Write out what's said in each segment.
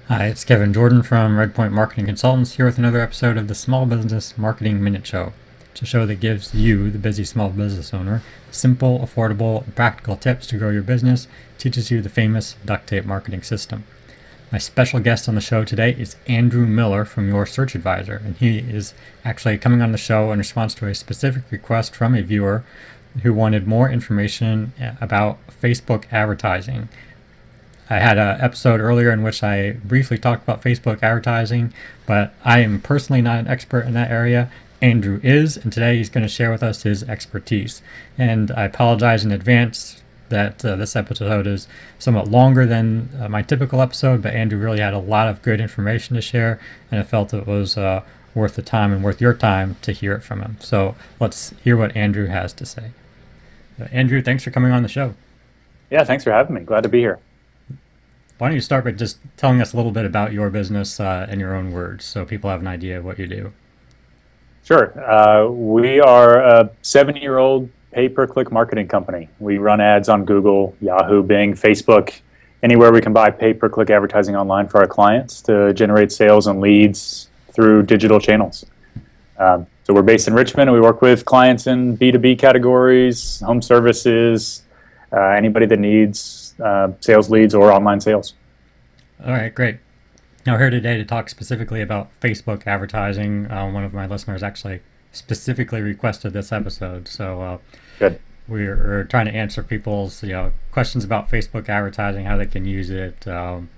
Hi, it's Kevin Jordan from Redpoint Marketing Consultants here with another episode of the Small Business Marketing Minute Show. It's a show that gives you, the busy small business owner, simple, affordable, and practical tips to grow your business, teaches you the famous duct tape marketing system. My special guest on the show today is Andrew Miller from Your Search Advisor, and he is actually coming on the show in response to a specific request from a viewer who wanted more information about Facebook advertising. I had an episode earlier in which I briefly talked about Facebook advertising, but I am personally not an expert in that area. Andrew is, and today he's going to share with us his expertise. And I apologize in advance that this episode is somewhat longer than my typical episode, but Andrew really had a lot of good information to share, and I felt it was worth the time and worth your time to hear it from him. So let's hear what Andrew has to say. Andrew, thanks for coming on the show. Yeah, thanks for having me. Glad to be here. Why don't you start by just telling us a little bit about your business in your own words so people have an idea of what you do? Sure. We are a 7-year-old pay-per-click marketing company. We run ads on Google, Yahoo, Bing, Facebook, anywhere we can buy pay-per-click advertising online for our clients to generate sales and leads through digital channels. So we're based in Richmond, and we work with clients in B2B categories, home services, anybody that needs sales leads or online sales. All right, great. Now, we're here today to talk specifically about Facebook advertising. One of my listeners actually specifically requested this episode, so Good. we're trying to answer people's questions about Facebook advertising, how they can use it, and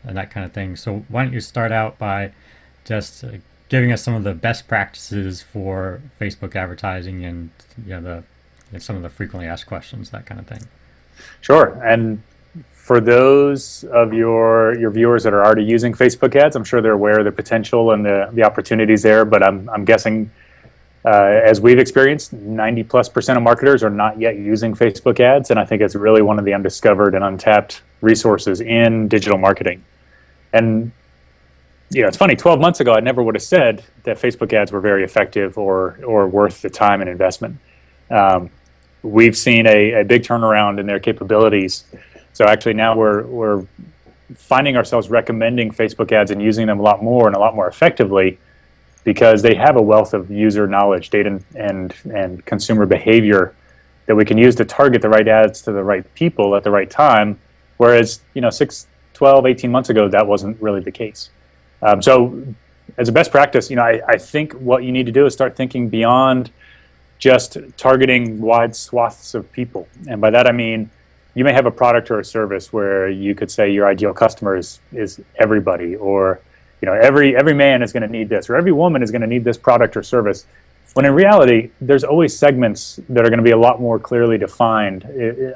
that kind of thing. So why don't you start out by just giving us some of the best practices for Facebook advertising and some of the frequently asked questions, that kind of thing. Sure. And for those of your viewers that are already using Facebook ads, I'm sure they're aware of the potential and the opportunities there. But I'm guessing, as we've experienced, 90+% of marketers are not yet using Facebook ads, and I think it's really one of the undiscovered and untapped resources in digital marketing. And it's funny. 12 months ago, I never would have said that Facebook ads were very effective or worth the time and investment. We've seen a big turnaround in their capabilities. So actually now we're finding ourselves recommending Facebook ads and using them a lot more and a lot more effectively because they have a wealth of user knowledge, data, and consumer behavior that we can use to target the right ads to the right people at the right time, whereas 6, 12, 18 months ago, that wasn't really the case. So as a best practice, I think what you need to do is start thinking beyond just targeting wide swaths of people. And by that I mean, you may have a product or a service where you could say your ideal customer is everybody, or every man is going to need this, or every woman is going to need this product or service. When in reality, there's always segments that are going to be a lot more clearly defined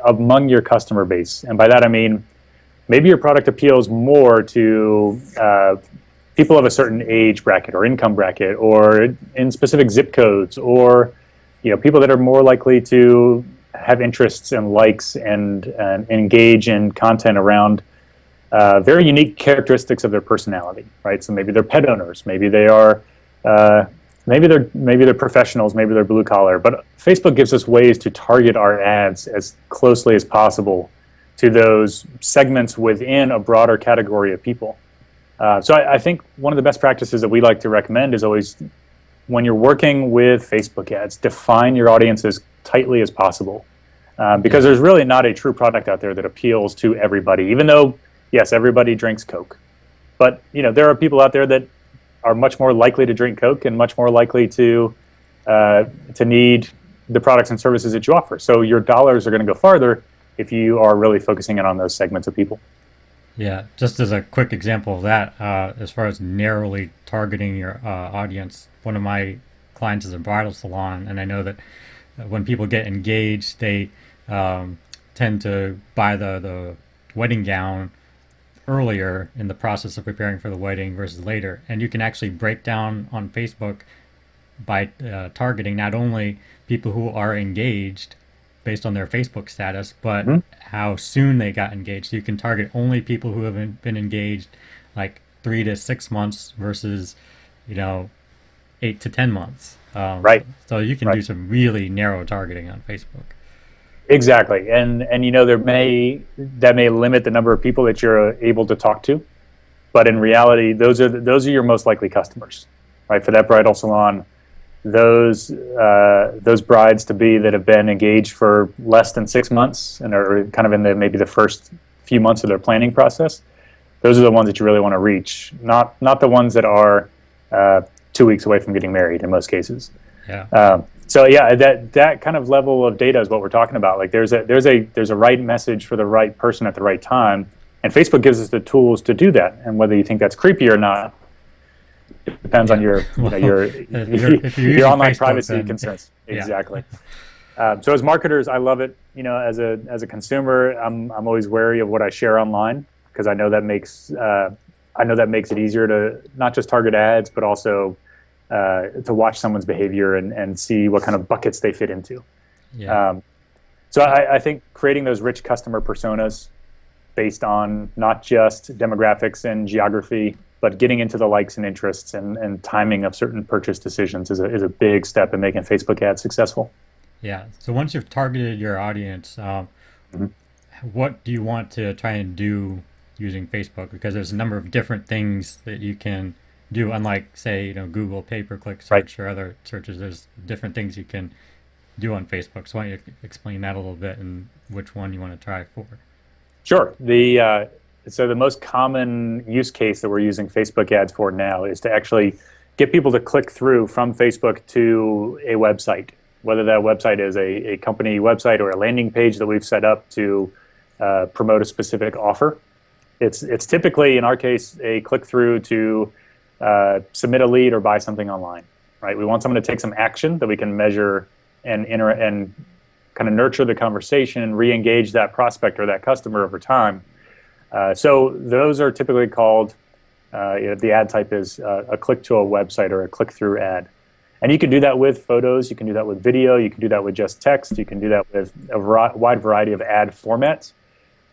among your customer base. And by that I mean, maybe your product appeals more to people of a certain age bracket or income bracket, or in specific zip codes, or people that are more likely to have interests and likes and engage in content around very unique characteristics of their personality, right? So maybe they're pet owners, maybe they are, maybe they're professionals, maybe they're blue collar. But Facebook gives us ways to target our ads as closely as possible to those segments within a broader category of people. So I think one of the best practices that we like to recommend is always, when you're working with Facebook ads, define your audience as tightly as possible, because there's really not a true product out there that appeals to everybody, even though, yes, everybody drinks Coke. But there are people out there that are much more likely to drink Coke and much more likely to need the products and services that you offer. So your dollars are going to go farther if you are really focusing in on those segments of people. Yeah, just as a quick example of that, as far as narrowly targeting your audience, one of my clients is a bridal salon, and I know that when people get engaged, they tend to buy the wedding gown earlier in the process of preparing for the wedding versus later. And you can actually break down on Facebook by targeting not only people who are engaged based on their Facebook status, but how soon they got engaged. So you can target only people who have been engaged like 3 to 6 months versus 8 to 10 months. Right. So you can do some really narrow targeting on Facebook. Exactly, and that may limit the number of people that you're able to talk to. but in reality, those are your most likely customers, right? For that bridal salon, those brides to be that have been engaged for less than 6 months and are kind of in maybe the first few months of their planning process. Those are the ones that you really want to reach, not the ones that are 2 weeks away from getting married in most cases. Yeah. So yeah, that kind of level of data is what we're talking about. Like there's a right message for the right person at the right time, and Facebook gives us the tools to do that. And whether you think that's creepy or not, it depends on your your online Facebook, privacy then, concerns. Yeah. Exactly. So as marketers, I love it. As a consumer, I'm always wary of what I share online, because I know that makes it easier to not just target ads, but also to watch someone's behavior and see what kind of buckets they fit into. Yeah. So I think creating those rich customer personas based on not just demographics and geography, but getting into the likes and interests and timing of certain purchase decisions is a big step in making Facebook ads successful. Yeah. So once you've targeted your audience, what do you want to try and do using Facebook? Because there's a number of different things that you can do, unlike, say, Google pay-per-click search or other searches. There's different things you can do on Facebook. So why don't you explain that a little bit and which one you want to try for? Sure. So the most common use case that we're using Facebook ads for now is to actually get people to click through from Facebook to a website, whether that website is a company website or a landing page that we've set up to promote a specific offer. It's typically, in our case, a click through to submit a lead or buy something online, right? We want someone to take some action that we can measure and kind of nurture the conversation and re-engage that prospect or that customer over time. So those are typically called, the ad type is a click to a website or a click-through ad. And you can do that with photos, you can do that with video, you can do that with just text, you can do that with a wide variety of ad formats.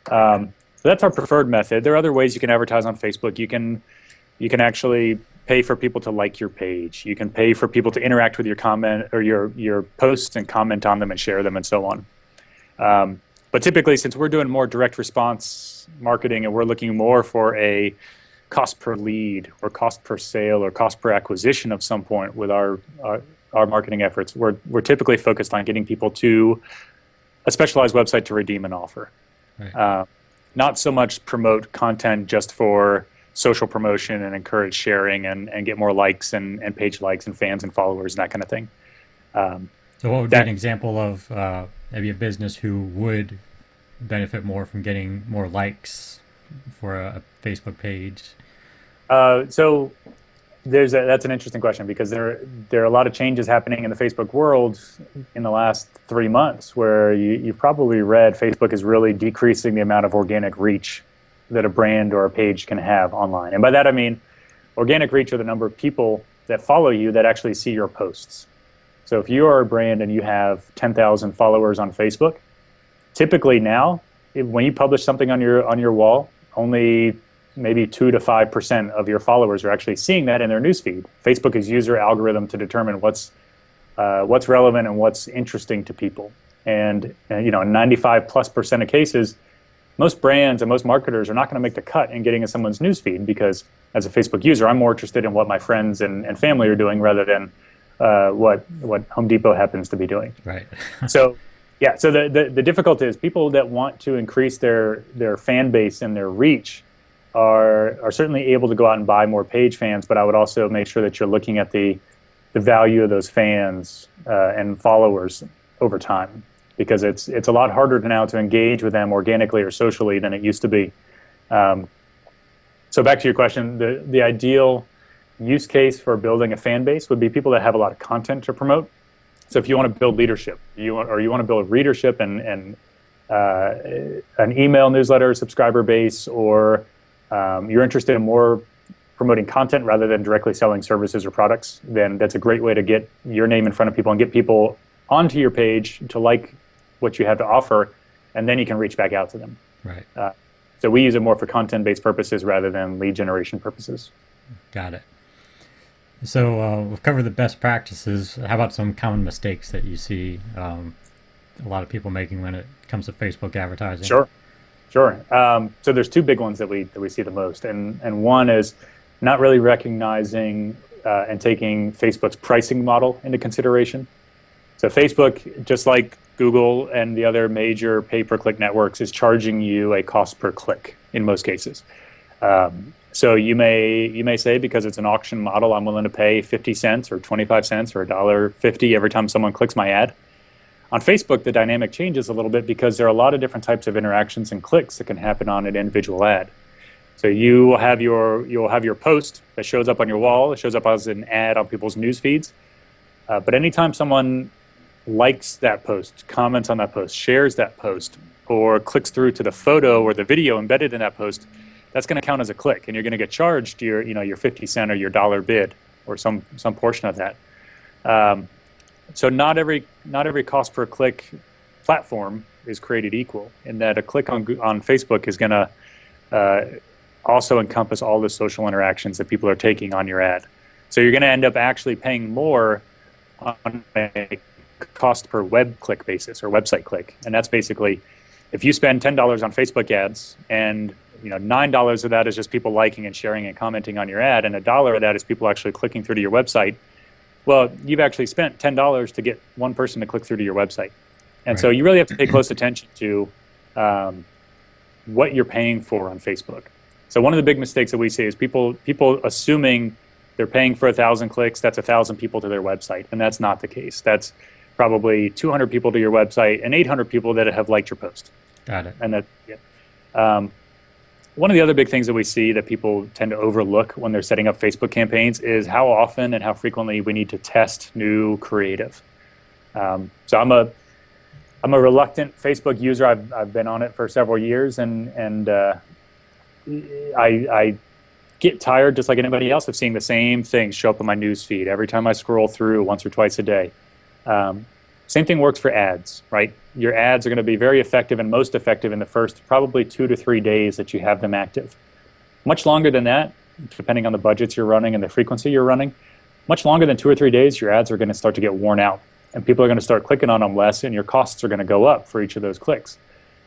So that's our preferred method. There are other ways you can advertise on Facebook. You can actually pay for people to like your page. You can pay for people to interact with your comment or your posts and comment on them and share them and so on. But typically, since we're doing more direct response marketing and we're looking more for a cost per lead or cost per sale or cost per acquisition of some point with our marketing efforts, we're typically focused on getting people to a specialized website to redeem an offer. Right. Not so much promote content just for social promotion and encourage sharing and get more likes and page likes and fans and followers and that kind of thing. So what would be an example of maybe a business who would benefit more from getting more likes for a Facebook page? So that's an interesting question, because there are a lot of changes happening in the Facebook world in the last 3 months, where you've probably read Facebook is really decreasing the amount of organic reach that a brand or a page can have online. And by that I mean organic reach are the number of people that follow you that actually see your posts. So if you are a brand and you have 10,000 followers on Facebook, typically now, when you publish something on your wall, only maybe 2 to 5% of your followers are actually seeing that in their newsfeed. Facebook is user algorithm to determine what's relevant and what's interesting to people. And 95+% of cases, most brands and most marketers are not going to make the cut in getting in someone's newsfeed, because as a Facebook user, I'm more interested in what my friends and family are doing rather than what Home Depot happens to be doing. Right. So the difficulty is people that want to increase their fan base and their reach are certainly able to go out and buy more page fans, but I would also make sure that you're looking at the value of those fans and followers over time, because it's a lot harder now to engage with them organically or socially than it used to be. So back to your question, the ideal use case for building a fan base would be people that have a lot of content to promote. So if you want to build leadership, you want to build readership and an email newsletter subscriber base, or you're interested in more promoting content rather than directly selling services or products, then that's a great way to get your name in front of people and get people onto your page to like what you have to offer, and then you can reach back out to them. Right. So we use it more for content-based purposes rather than lead generation purposes. Got it. So we've covered the best practices. How about some common mistakes that you see a lot of people making when it comes to Facebook advertising? Sure. Sure. So there's two big ones that we see the most, and one is not really recognizing and taking Facebook's pricing model into consideration. So Facebook, just like Google and the other major pay-per-click networks, is charging you a cost per click in most cases. So you may say, because it's an auction model, I'm willing to pay 50 cents or 25 cents or $1.50 every time someone clicks my ad. On Facebook, the dynamic changes a little bit because there are a lot of different types of interactions and clicks that can happen on an individual ad. So you'll have your post that shows up on your wall. It shows up as an ad on people's news feeds. But anytime someone likes that post, comments on that post, shares that post, or clicks through to the photo or the video embedded in that post, that's going to count as a click, and you're going to get charged your 50 cent or your dollar bid or some portion of that. So not every cost per click platform is created equal, in that a click on Facebook is going to also encompass all the social interactions that people are taking on your ad. So you're going to end up actually paying more on a cost per web click basis or website click, and that's basically if you spend $10 on Facebook ads and $9 of that is just people liking and sharing and commenting on your ad, and $1 of that is people actually clicking through to your website. Well, you've actually spent $10 to get one person to click through to your website. And right. So you really have to pay close attention to what you're paying for on Facebook. So one of the big mistakes that we see is people assuming they're paying for 1,000 clicks, that's 1,000 people to their website, and that's not the case. That's probably 200 people to your website and 800 people that have liked your post. Got it. And one of the other big things that we see that people tend to overlook when they're setting up Facebook campaigns is how often and how frequently we need to test new creative. So I'm a reluctant Facebook user. I've been on it for several years, and I get tired, just like anybody else, of seeing the same things show up in my news feed every time I scroll through once or twice a day. Same thing works for ads, right? Your ads are going to be very effective and most effective in the first probably 2 to 3 days that you have them active. Much longer than that, depending on the budgets you're running and the frequency you're running, much longer than 2 or 3 days, your ads are going to start to get worn out, and people are going to start clicking on them less, and your costs are going to go up for each of those clicks.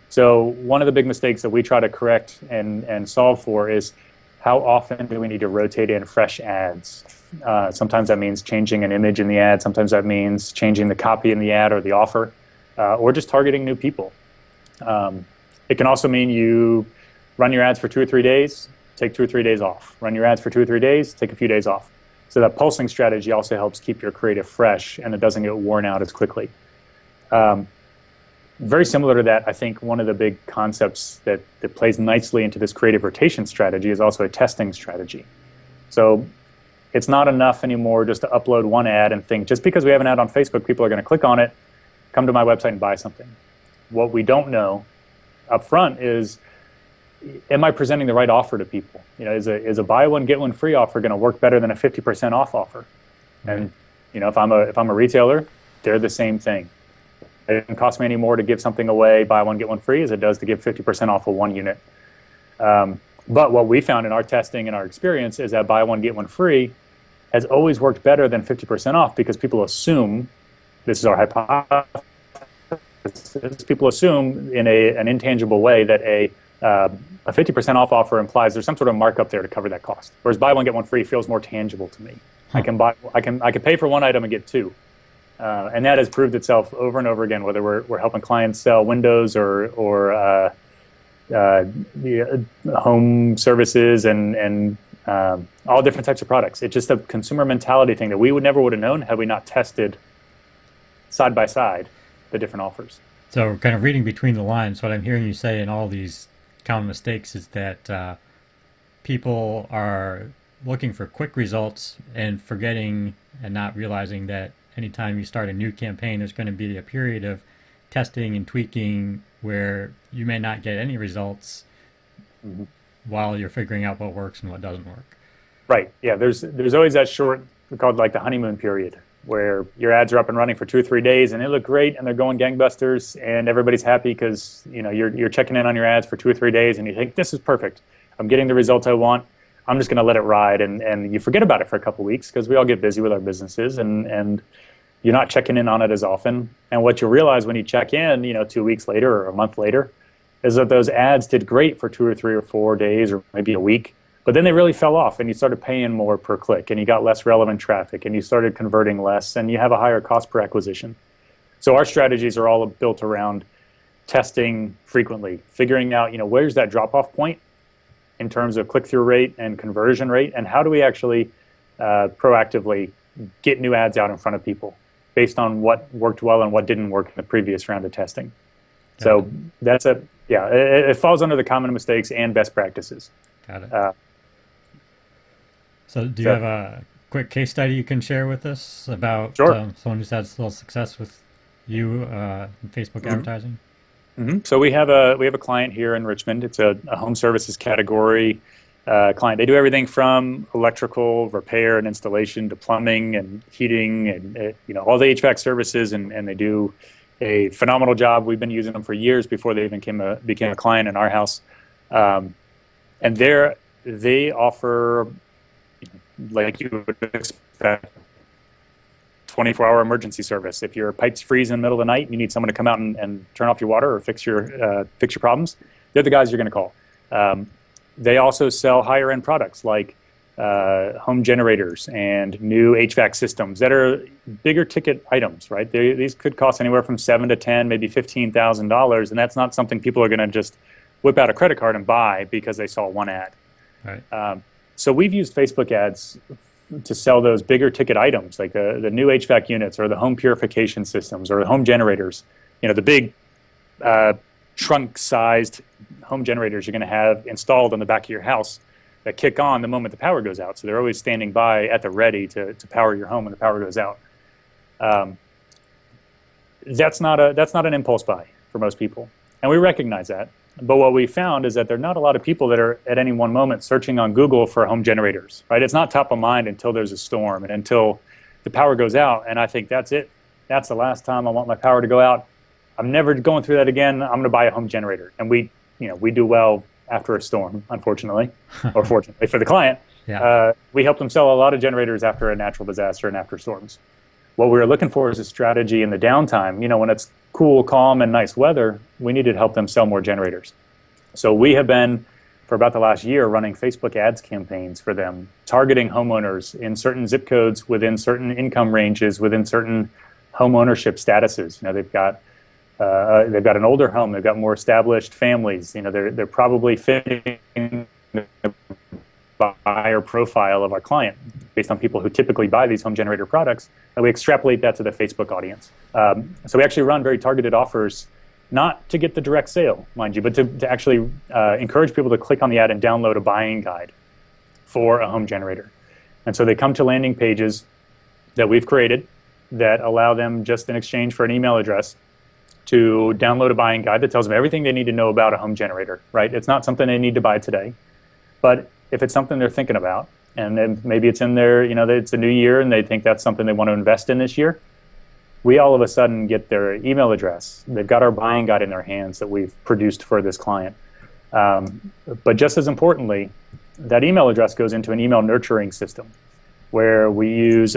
So one of the big mistakes that we try to correct and solve for is how often do we need to rotate in fresh ads? Sometimes that means changing an image in the ad. Sometimes that means changing the copy in the ad or the offer, or just targeting new people. It can also mean you run your ads for 2 or 3 days, take 2 or 3 days off. Run your ads for 2 or 3 days, take a few days off. So that pulsing strategy also helps keep your creative fresh, and it doesn't get worn out as quickly. Very similar to that, I think one of the big concepts that plays nicely into this creative rotation strategy is also a testing strategy. So it's not enough anymore just to upload one ad and think, just because we have an ad on Facebook, people are going to click on it, come to my website and buy something. What we don't know up front is, am I presenting the right offer to people? Is a buy one, get one free offer going to work better than a 50% off offer? And if I'm a retailer, they're the same thing. It doesn't cost me any more to give something away, buy one, get one free, as it does to give 50% off of one unit. But what we found in our testing and our experience is that buy one, get one free has always worked better than 50% off, because people assume, this is our hypothesis, people assume in an intangible way that a 50% off offer implies there's some sort of markup there to cover that cost. Whereas buy one, get one free feels more tangible to me. I can pay for one item and get two. And that has proved itself over and over again, whether we're helping clients sell windows or home services and all different types of products. It's just a consumer mentality thing that we never would have known had we not tested side by side the different offers. So kind of reading between the lines, what I'm hearing you say in all these common mistakes is that people are looking for quick results and forgetting and not realizing that anytime you start a new campaign, there's going to be a period of testing and tweaking where you may not get any results while you're figuring out what works and what doesn't work. Right. Yeah. There's always that short, called like the honeymoon period, where your ads are up and running for 2 or 3 days and they look great and they're going gangbusters and everybody's happy because you're checking in on your ads for 2 or 3 days and you think, this is perfect. I'm getting the results I want. I'm just going to let it ride, and you forget about it for a couple of weeks because we all get busy with our businesses and you're not checking in on it as often. And what you realize when you check in, 2 weeks later or a month later, is that those ads did great for 2 or 3 or 4 days or maybe a week, but then they really fell off and you started paying more per click and you got less relevant traffic and you started converting less and you have a higher cost per acquisition. So our strategies are all built around testing frequently, figuring out, where's that drop-off point in terms of click-through rate and conversion rate, and how do we actually proactively get new ads out in front of people based on what worked well and what didn't work in the previous round of testing. So that's it falls under the common mistakes and best practices. Got it. So do you have a quick case study you can share with us about someone who's had a little success with you in Facebook advertising? Mm-hmm. So we have a client here in Richmond. It's a home services category client. They do everything from electrical repair and installation to plumbing and heating and all the HVAC services, and they do a phenomenal job. We've been using them for years before they even became a client in our house. And they offer, like you would expect, 24-hour emergency service. If your pipes freeze in the middle of the night and you need someone to come out and turn off your water or fix your problems, they're the guys you're going to call. They also sell higher end products like home generators and new HVAC systems that are bigger ticket items, right? These could cost anywhere from $7,000 to $10,000, maybe $15,000, and that's not something people are going to just whip out a credit card and buy because they saw one ad. Right. So we've used Facebook ads to sell those bigger ticket items like the new HVAC units or the home purification systems or the home generators, the big trunk-sized home generators you're going to have installed on the back of your house that kick on the moment the power goes out. So they're always standing by at the ready to power your home when the power goes out. That's not an impulse buy for most people, and we recognize that. But what we found is that there are not a lot of people that are at any one moment searching on Google for home generators, right? It's not top of mind until there's a storm and until the power goes out. And I think that's it. That's the last time I want my power to go out. I'm never going through that again. I'm going to buy a home generator. And we do well after a storm, unfortunately, or fortunately for the client. Yeah. We help them sell a lot of generators after a natural disaster and after storms. What we were looking for is a strategy in the downtime. When it's cool, calm, and nice weather, we needed to help them sell more generators. So we have been, for about the last year, running Facebook ads campaigns for them, targeting homeowners in certain zip codes, within certain income ranges, within certain home ownership statuses. They've got an older home, they've got more established families. They're probably fitting the buyer profile of our client based on people who typically buy these home generator products, and we extrapolate that to the Facebook audience. So we actually run very targeted offers, not to get the direct sale, mind you, but to actually encourage people to click on the ad and download a buying guide for a home generator. And so they come to landing pages that we've created that allow them, just in exchange for an email address, to download a buying guide that tells them everything they need to know about a home generator, right? It's not something they need to buy today, but if it's something they're thinking about, and then maybe it's in their, it's a new year and they think that's something they want to invest in this year, we all of a sudden get their email address. They've got our buying guide in their hands that we've produced for this client. But just as importantly, that email address goes into an email nurturing system where we use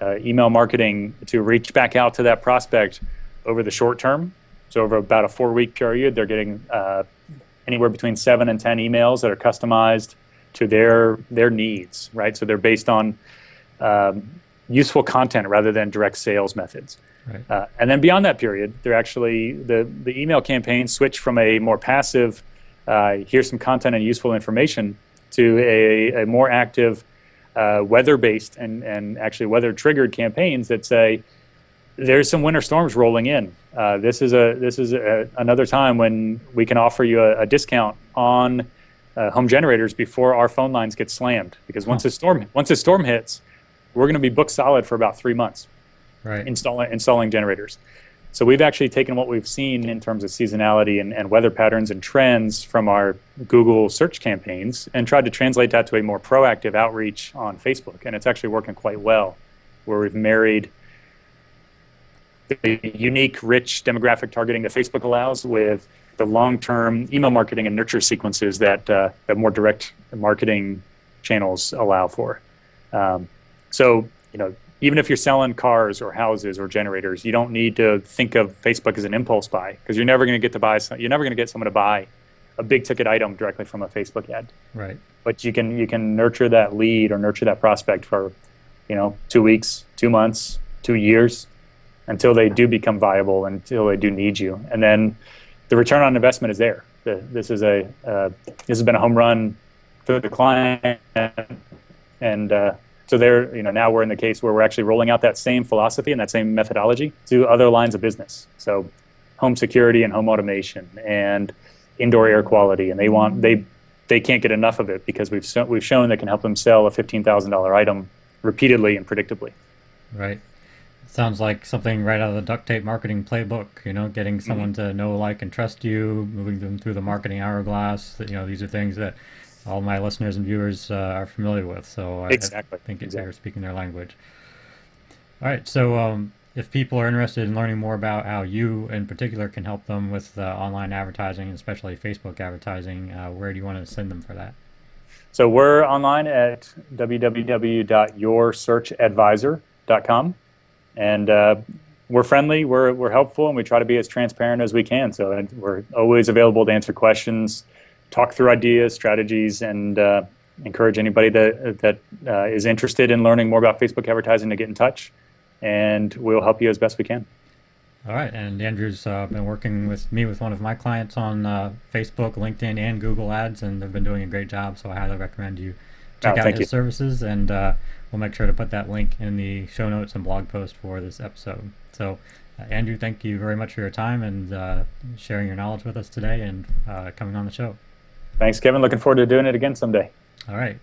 email marketing to reach back out to that prospect over the short term. So over about a 4-week period, they're getting anywhere between 7 and 10 emails that are customized to their needs, right? So they're based on useful content rather than direct sales methods. Right. And then beyond that period, they're actually, the email campaigns switch from a more passive, here's some content and useful information, to a more active, weather-based and actually weather-triggered campaigns that say, there's some winter storms rolling in. This is another time when we can offer you a discount on home generators before our phone lines get slammed. Because once a storm hits, we're going to be booked solid for about 3 months. Right. Installing generators. So we've actually taken what we've seen in terms of seasonality and weather patterns and trends from our Google search campaigns and tried to translate that to a more proactive outreach on Facebook. And it's actually working quite well, where we've married the unique, rich demographic targeting that Facebook allows with the long-term email marketing and nurture sequences that more direct marketing channels allow for. So, even if you're selling cars or houses or generators, you don't need to think of Facebook as an impulse buy, because you're never going to you're never going to get someone to buy a big ticket item directly from a Facebook ad. Right. But you can nurture that lead or nurture that prospect for, 2 weeks, 2 months, 2 years, until they do become viable, until they do need you, and then the return on investment is there. This has been a home run for the client, and so there, now we're in the case where we're actually rolling out that same philosophy and that same methodology to other lines of business. So home security and home automation and indoor air quality, and they can't get enough of it because we've shown that can help them sell a $15,000 item repeatedly and predictably. Right. Sounds like something right out of the duct tape marketing playbook, getting someone to know, like, and trust you, moving them through the marketing hourglass. These are things that all my listeners and viewers are familiar with. So Exactly. I think you're speaking their language. All right. So if people are interested in learning more about how you in particular can help them with online advertising, especially Facebook advertising, where do you want to send them for that? So we're online at www.yoursearchadvisor.com. And we're friendly, we're helpful, and we try to be as transparent as we can. So we're always available to answer questions, talk through ideas, strategies, and encourage anybody that is interested in learning more about Facebook advertising to get in touch, and we'll help you as best we can. All right, and Andrew's been working with one of my clients on Facebook, LinkedIn, and Google Ads, and they've been doing a great job, so I highly recommend you check out his services, and we'll make sure to put that link in the show notes and blog post for this episode. So, Andrew, thank you very much for your time and sharing your knowledge with us today and coming on the show. Thanks, Kevin. Looking forward to doing it again someday. All right.